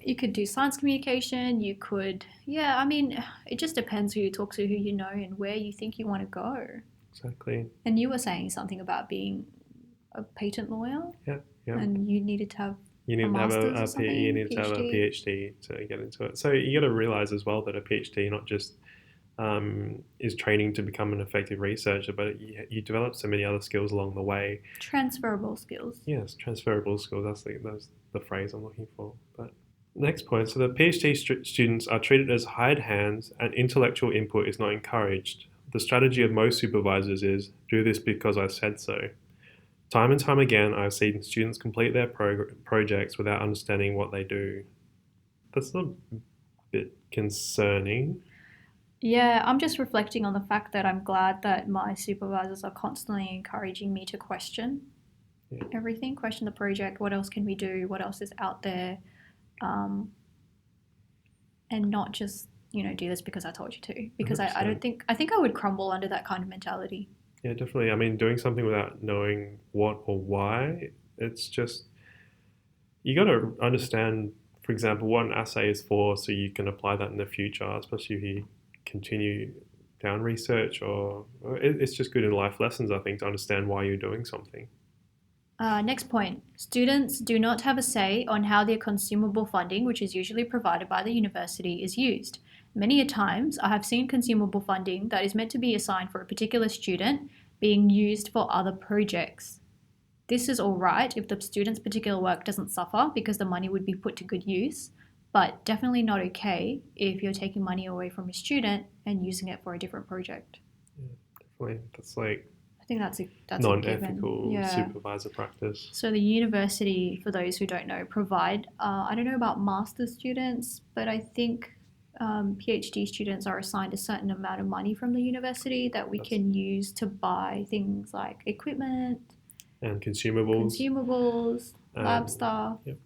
science communication, it just depends who you talk to, who you know, and where you think you want to go. Exactly. And you were saying something about being a patent lawyer. Yeah. And you needed to have You need to have master's or a something, you need to have a PhD to get into it. So you got to realize as well that a PhD not just is training to become an effective researcher, but you develop so many other skills along the way. Transferable skills. Yes, transferable skills. That's the phrase I'm looking for. But next point. So the PhD students are treated as hired hands, and intellectual input is not encouraged. The strategy of most supervisors is do this because I said so. Time and time again, I've seen students complete their projects without understanding what they do. That's a bit concerning. Yeah, I'm just reflecting on the fact that I'm glad that my supervisors are constantly encouraging me to question everything, question the project, what else can we do, what else is out there, and not just, do this because I told you to. Because I think I would crumble under that kind of mentality. Yeah, definitely. I mean, doing something without knowing what or why, it's just, you got to understand, for example, what an assay is for so you can apply that in the future, especially if you continue down research, or it's just good in life lessons, I think, to understand why you're doing something. Next point. Students do not have a say on how their consumable funding, which is usually provided by the university, is used. Many a times, I have seen consumable funding that is meant to be assigned for a particular student being used for other projects. This is all right if the student's particular work doesn't suffer because the money would be put to good use, but definitely not okay if you're taking money away from a student and using it for a different project. Yeah, definitely. That's like I think that's non-ethical supervisor practice. So the university, for those who don't know, provide, I don't know about master's students, but I think PhD students are assigned a certain amount of money from the university that we can use to buy things like equipment and consumables, lab stuff. Yep.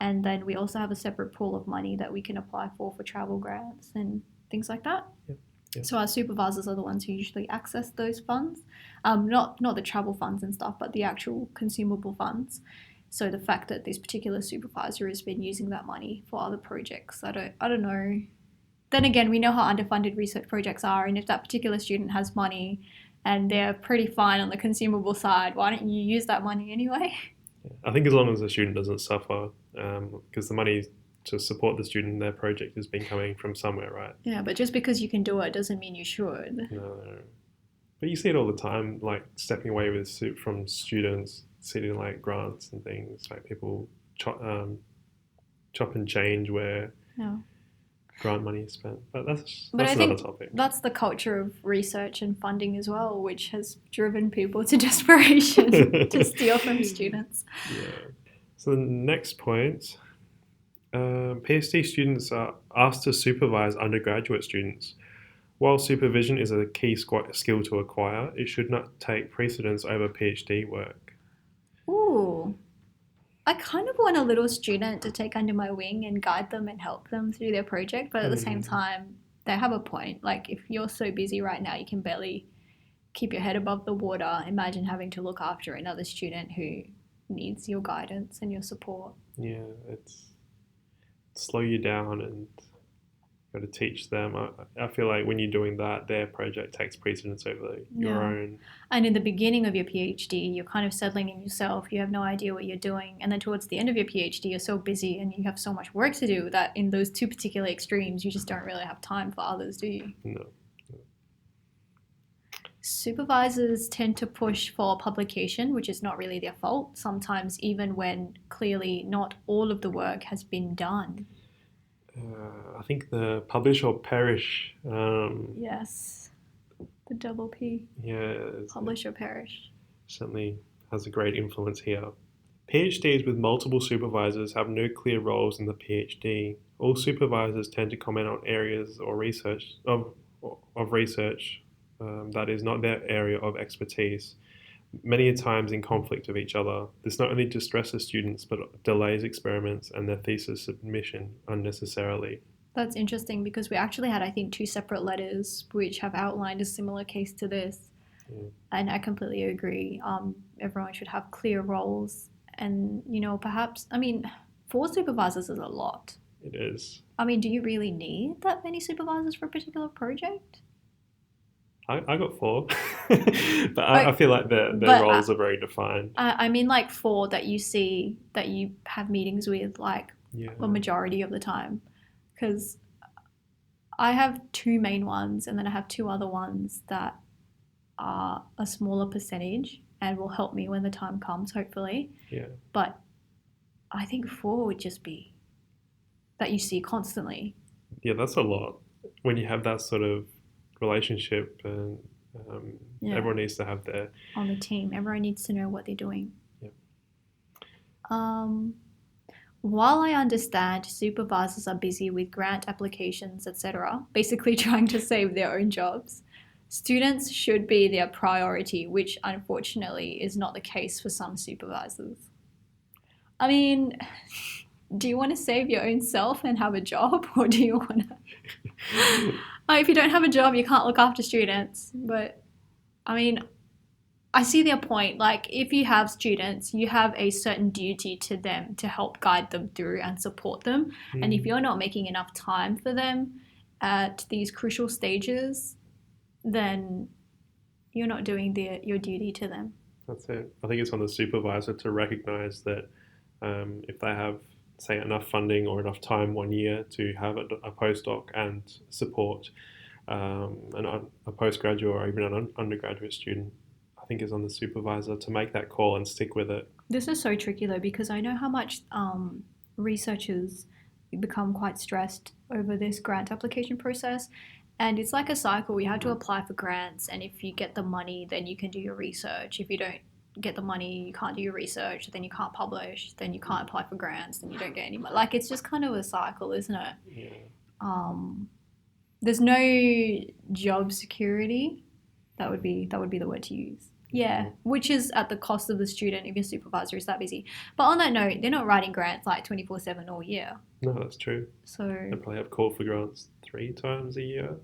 And then we also have a separate pool of money that we can apply for travel grants and things like that. Yep. So our supervisors are the ones who usually access those funds, not the travel funds and stuff, but the actual consumable funds. So the fact that this particular supervisor has been using that money for other projects, I don't know. Then again, we know how underfunded research projects are, and if that particular student has money and they're pretty fine on the consumable side, why don't you use that money anyway? I think as long as the student doesn't suffer, because the money to support the student in their project has been coming from somewhere, right? Yeah, but just because you can do it doesn't mean you should. No. But you see it all the time, like stepping away from students, sitting like grants and things, like people chop and change where grant money is spent. But that's another topic. That's the culture of research and funding as well, which has driven people to desperation to steal from students. Yeah. So the next point, PhD students are asked to supervise undergraduate students. While supervision is a key skill to acquire, it should not take precedence over PhD work. Ooh. I kind of want a little student to take under my wing and guide them and help them through their project, but at the same time, they have a point. Like, if you're so busy right now, you can barely keep your head above the water. Imagine having to look after another student who needs your guidance and your support. Yeah, it's slow you down and got to teach them. I feel like when you're doing that, their project takes precedence over your own. And in the beginning of your PhD, you're kind of settling in yourself. You have no idea what you're doing. And then towards the end of your PhD, you're so busy and you have so much work to do that in those two particular extremes, you just don't really have time for others, do you? No. Supervisors tend to push for publication, which is not really their fault, sometimes even when clearly not all of the work has been done. I think the publish or perish. Yes, the double P. Yeah. Publish or perish. Certainly has a great influence here. PhDs with multiple supervisors have no clear roles in the PhD. All supervisors tend to comment on areas or research of research that is not their area of expertise. many times in conflict with each other. This not only distresses students but delays experiments and their thesis submission unnecessarily. That's interesting because we actually had, I think, two separate letters which have outlined a similar case to this. Yeah. And I completely agree. Everyone should have clear roles. And, perhaps, 4 supervisors is a lot. It is. Do you really need that many supervisors for a particular project? I got 4, but I feel like their roles are very defined. I mean, like 4 that you see that you have meetings with, like a majority of the time. Because I have 2 main ones, and then I have 2 other ones that are a smaller percentage and will help me when the time comes, hopefully. Yeah. But I think 4 would just be that you see constantly. Yeah, that's a lot. When you have that sort of relationship, and everyone needs to have their... On the team, everyone needs to know what they're doing. Yeah. While I understand supervisors are busy with grant applications, etc., basically trying to save their own jobs, students should be their priority, which unfortunately is not the case for some supervisors. Do you want to save your own self and have a job, or do you want to... if you don't have a job, you can't look after students. But, I see their point. Like, if you have students, you have a certain duty to them to help guide them through and support them. And if you're not making enough time for them at these crucial stages, then you're not doing your duty to them. That's it. I think it's on the supervisor to recognise that if they have, say, enough funding or enough time 1 year to have a postdoc and support a postgraduate or even an undergraduate student, I think it's on the supervisor to make that call and stick with it. This is so tricky though, because I know how much researchers become quite stressed over this grant application process. And it's like a cycle. You have to apply for grants, and if you get the money, then you can do your research. If you don't get the money, you can't do your research, then you can't publish, then you can't apply for grants, then you don't get any money. Like, it's just kind of a cycle, isn't it? Yeah. There's no job security. That would be the word to use. Yeah, which is at the cost of the student if your supervisor is that busy. But on that note, they're not writing grants like 24/7 all year. No, that's true. So they probably have call for grants 3 times a year.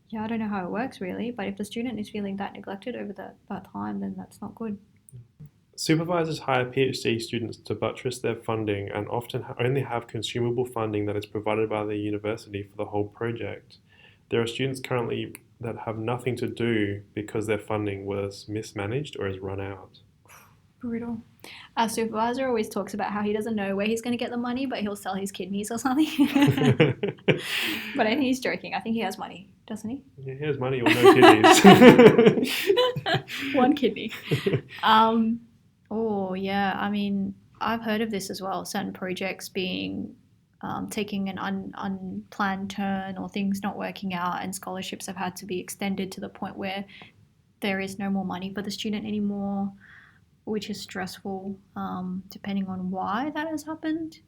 Yeah, I don't know how it works really, but if the student is feeling that neglected over that time, then that's not good. Supervisors hire PhD students to buttress their funding and often only have consumable funding that is provided by the university for the whole project. There are students currently that have nothing to do because their funding was mismanaged or has run out. Brutal. Our supervisor always talks about how he doesn't know where he's going to get the money, but he'll sell his kidneys or something. But I think he's joking. I think he has money, doesn't he? Yeah, he has money or no kidneys. 1 kidney. Oh, yeah. I've heard of this as well. Certain projects being taking an unplanned turn, or things not working out, and scholarships have had to be extended to the point where there is no more money for the student anymore, which is stressful, depending on why that has happened.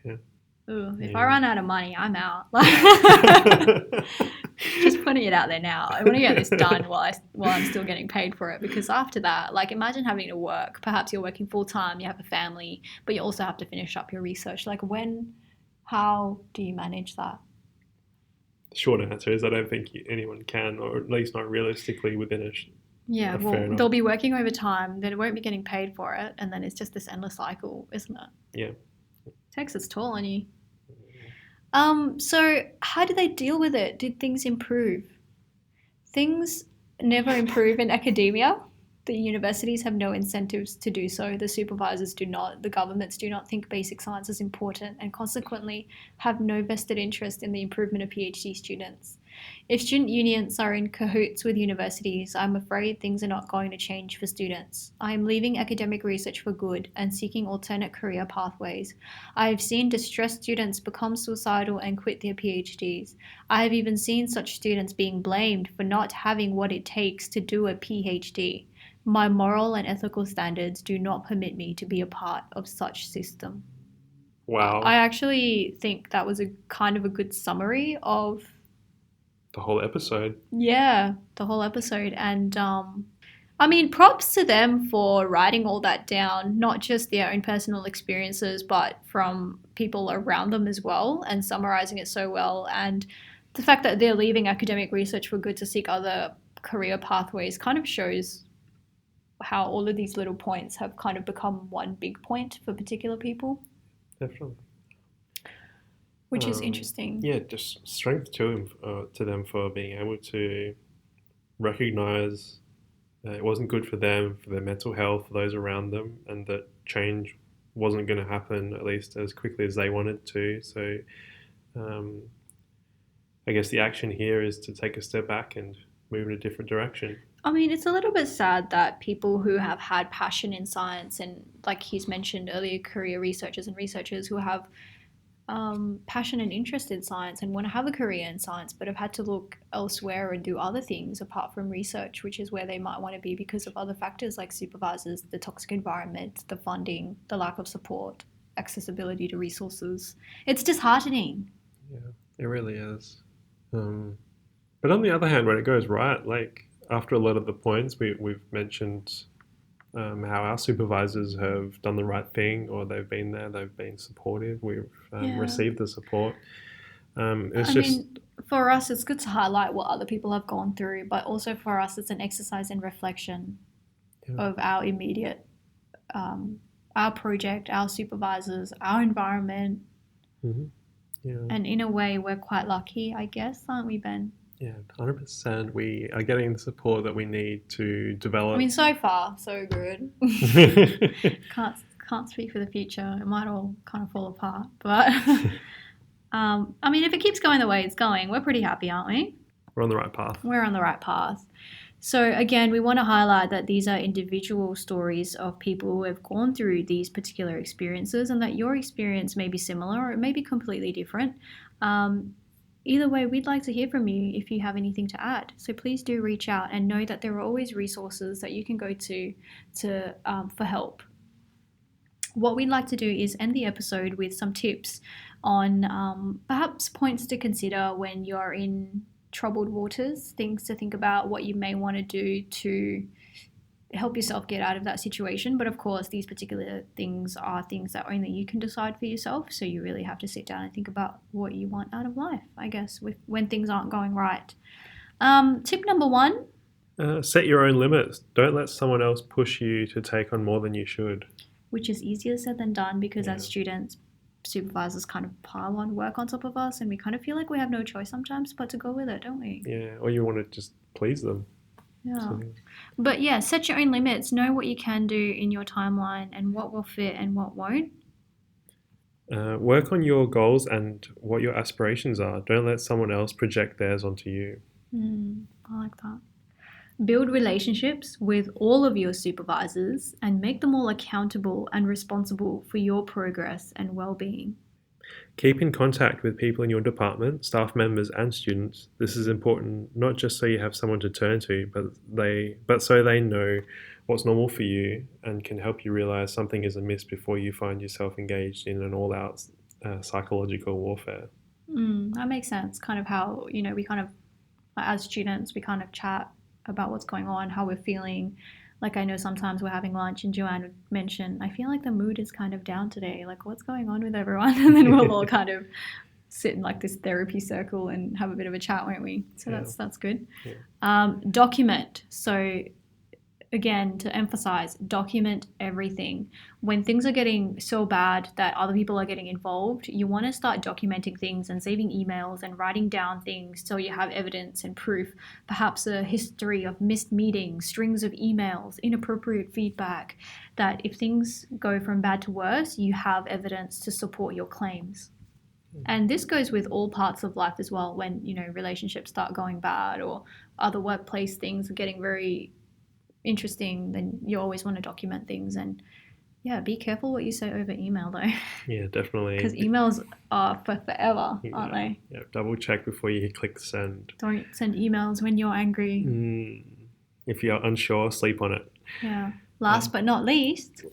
Yeah. If I run out of money, I'm out. Just putting it out there now. I want to get this done while I'm still getting paid for it, because after that, like, imagine having to work. Perhaps you're working full time, you have a family, but you also have to finish up your research. Like, how do you manage that? The short answer is I don't think anyone can, or at least not realistically within a they'll be working overtime, they won't be getting paid for it, and then it's just this endless cycle, isn't it? Yeah. It takes its toll on you. So how do they deal with it? Did things improve? Things never improve in academia. The universities have no incentives to do so. The supervisors do not. The governments do not think basic science is important, and consequently have no vested interest in the improvement of PhD students. If student unions are in cahoots with universities, I'm afraid things are not going to change for students. I am leaving academic research for good and seeking alternate career pathways. I have seen distressed students become suicidal and quit their PhDs. I have even seen such students being blamed for not having what it takes to do a PhD. My moral and ethical standards do not permit me to be a part of such system. Wow. I actually think that was a kind of a good summary of the whole episode. Yeah, the whole episode. And I mean, props to them for writing all that down, not just their own personal experiences, but from people around them as well, and summarizing it so well. And the fact that they're leaving academic research for good to seek other career pathways kind of shows how all of these little points have kind of become one big point for particular people, Definitely. which is interesting. Yeah, just strength to them for being able to recognize that it wasn't good for them, for their mental health, for those around them, and that change wasn't going to happen at least as quickly as they wanted to. So um, I guess the action here is to take a step back and move in a different direction. I mean, it's a little bit sad that people who have had passion in science and, like he's mentioned earlier, career researchers and researchers who have passion and interest in science and want to have a career in science, but have had to look elsewhere and do other things apart from research, which is where they might want to be because of other factors like supervisors, the toxic environment, the funding, the lack of support, accessibility to resources. It's disheartening. Yeah, it really is. But on the other hand, when it goes right, like after a lot of the points we've mentioned, how our supervisors have done the right thing, or they've been there, they've been supportive, we've received the support. It's I mean, for us, it's good to highlight what other people have gone through, but also for us, it's an exercise in reflection of our immediate, our project, our supervisors, our environment. Mm-hmm. Yeah. And in a way, we're quite lucky, I guess, aren't we, Ben? Yeah, 100%. We are getting the support that we need to develop. I mean, so far, so good. Can't speak for the future. It might all kind of fall apart, but I mean, if it keeps going the way it's going, we're pretty happy, aren't we? We're on the right path. We're on the right path. So again, we want to highlight that these are individual stories of people who have gone through these particular experiences, and that your experience may be similar or it may be completely different. Either way, we'd like to hear from you if you have anything to add. So please do reach out and know that there are always resources that you can go to for help. What we'd like to do is end the episode with some tips on perhaps points to consider when you're in troubled waters, things to think about, what you may want to do to help yourself get out of that situation. But of course, these particular things are things that only you can decide for yourself. So you really have to sit down and think about what you want out of life, I guess, when things aren't going right. Tip number 1. Set your own limits. Don't let someone else push you to take on more than you should. Which is easier said than done because as students, supervisors kind of pile on work on top of us and we kind of feel like we have no choice sometimes but to go with it, don't we? Yeah, or you want to just please them. Yeah. So, but yeah, set your own limits. Know what you can do in your timeline and what will fit and what won't. work on your goals and what your aspirations are. Don't let someone else project theirs onto you. I like that. Build relationships with all of your supervisors and make them all accountable and responsible for your progress and well-being. Keep in contact with people in your department, staff members and students. This is important not just so you have someone to turn to, but so they know what's normal for you and can help you realize something is amiss before you find yourself engaged in an all-out psychological warfare. That makes sense. Kind of how, we kind of, as students, we kind of chat about what's going on, how we're feeling. Like I know sometimes we're having lunch and Joanne would mention, I feel like the mood is kind of down today. Like what's going on with everyone? And then we'll all kind of sit in like this therapy circle and have a bit of a chat, won't we? So that's good. Yeah. Document. So again, to emphasize, document everything. When things are getting so bad that other people are getting involved, you want to start documenting things and saving emails and writing down things so you have evidence and proof, perhaps a history of missed meetings, strings of emails, inappropriate feedback, that if things go from bad to worse, you have evidence to support your claims. And this goes with all parts of life as well. When, relationships start going bad or other workplace things are getting very interesting, then you always want to document things. And be careful what you say over email though. Yeah, definitely. Because emails are for forever, aren't they? Yeah, double check before you click send. Don't send emails when you're angry. If you're unsure, sleep on it. Yeah. Last but not least,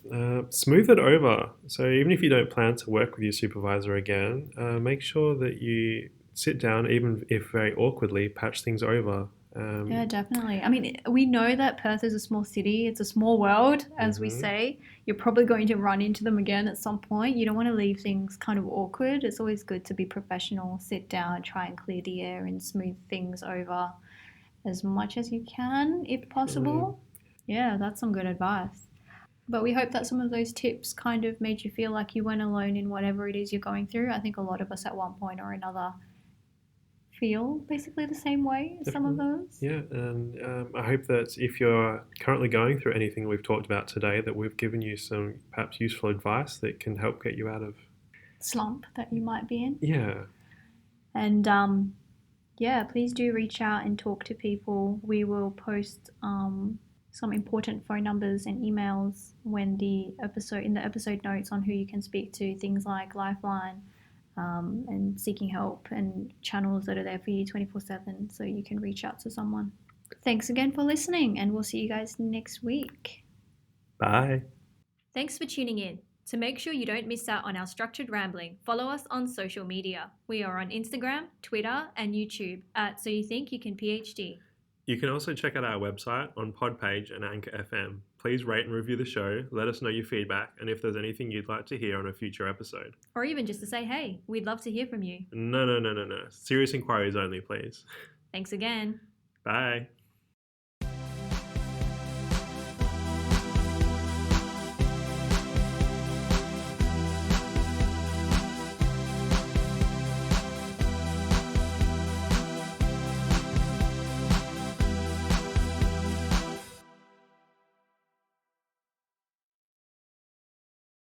smooth it over. So even if you don't plan to work with your supervisor again, make sure that you sit down, even if very awkwardly, patch things over Yeah, definitely. I mean, we know that Perth is a small city. It's a small world, as we hmm say. You're probably going to run into them again at some point. You don't want to leave things kind of awkward. It's always good to be professional, sit down, try and clear the air and smooth things over as much as you can, if Surely. possible. Yeah, that's some good advice. But we hope that some of those tips kind of made you feel like you weren't alone in whatever it is you're going through. I think a lot of us at one point or another feel basically the same way as some of Definitely. those. Yeah, and I hope that if you're currently going through anything we've talked about today, that we've given you some perhaps useful advice that can help get you out of. Slump that you might be in. Yeah, And yeah, please do reach out and talk to people. We will post some important phone numbers and emails when the episode in the episode notes on who you can speak to, things like Lifeline, and seeking help and channels that are there for you 24/7 so you can reach out to someone. Thanks again for listening, and we'll see you guys next week. bye. Thanks for tuning in. To make sure you don't miss out on our structured rambling, follow us on social media. We are on Instagram, Twitter, and YouTube at So You Think You Can PhD. You can also check out our website on Podpage and Anchor FM. Please rate and review the show, let us know your feedback, and if there's anything you'd like to hear on a future episode. Or even just to say, hey, we'd love to hear from you. No. Serious inquiries only, please. Thanks again. Bye.